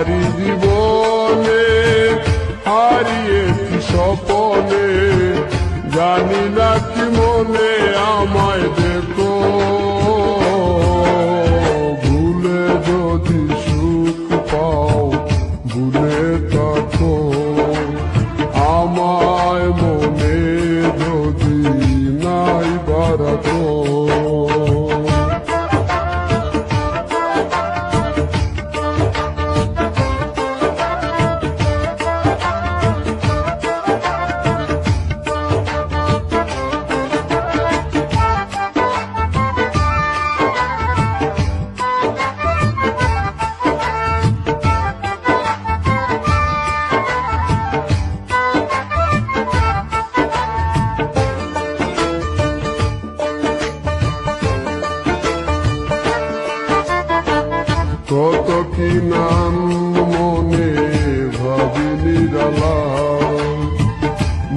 আমারি জীবনে হারিয়েছি স্বপনে, জানি না কি মনে আমায় দেখো, ভুলে যদি সুখ পাও ভুলে থাকো, আমায় মনে যদি নাই বারাকো। কত কি নাম মনে ভাবি নিরালা,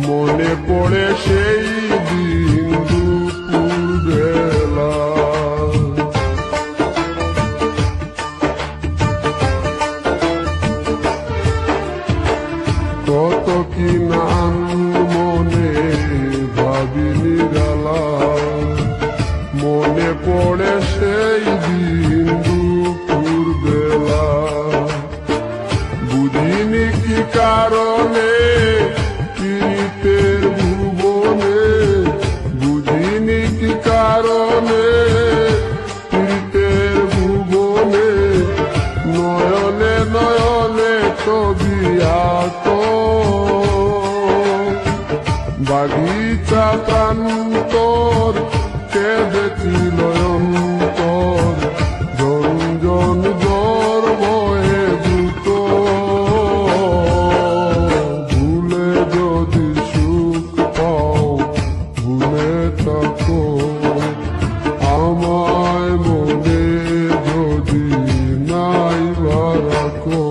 মনে পড়ে সেই দিন দুপুর বেলা, কত কি নাম মনে ভাবি নিরালা, মনে পড়ে সেই দিন দুপুর বেলা, বুঝিনি কি কারণে পীড়িতের ভুবনে, বুঝিনি কি কারণে পীড়িতের ভুবনে, নয়নে নয়নে ছবি আঁকো, বাগিচা প্রান্তর কেঁদেছিল অন্তর, জন জ্বর বয়ে দ্রুত, ভুলে যদি সুখ পাও ভুলে থাকো, আমায় মনে যদি নাই বারাকো।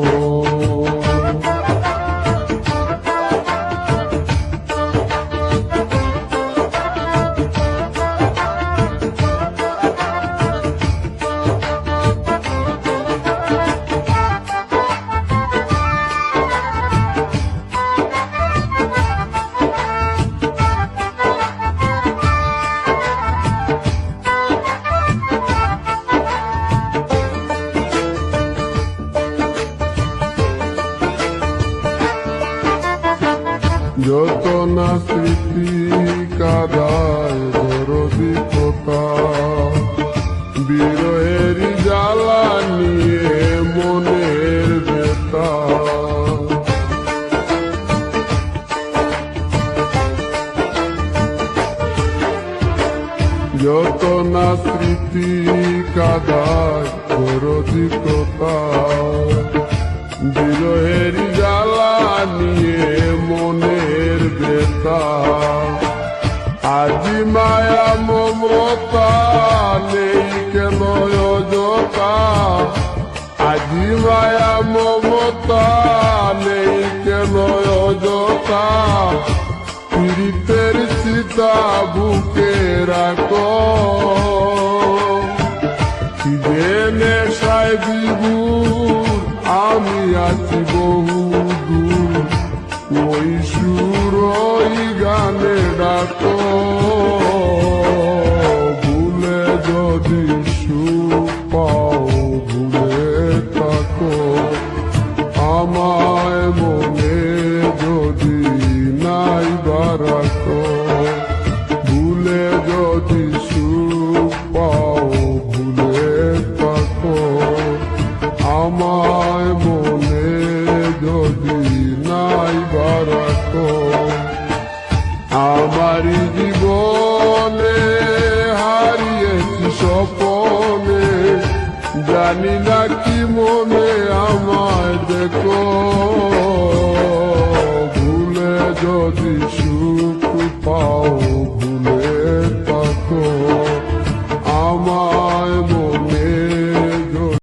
যত না স্মৃতি কাদায় দরদি কথা, বিরহের জ্বালা নিয়ে মনের ব্যথা, যত না স্মৃতি কাদায় দরদি কথা, বিরহের জ্বালা নিয়ে মনের ব্যথা, আজি মায়া মমতা নেই কেন অযথা, আজি মায়া মমতা নেই কেন অযথা, পীড়িতের চিতা বুকে রাখো, কি যে নেশায় বিভোর আমি আছি বহু দূর, ওই সুর ওই গানে ডাকো, ভুলে যদি সুখ পাও ভুলে থাকো, আমায় মনে যদি নাই বারাকো, ভুলে যদি সুখ পাও ভুলে থাকো, আমায় মনে যদি নাই বারাকো। আমারি জীবনে হারিয়েছি স্বপনে, জানি না কি মনে আমায় দেখো।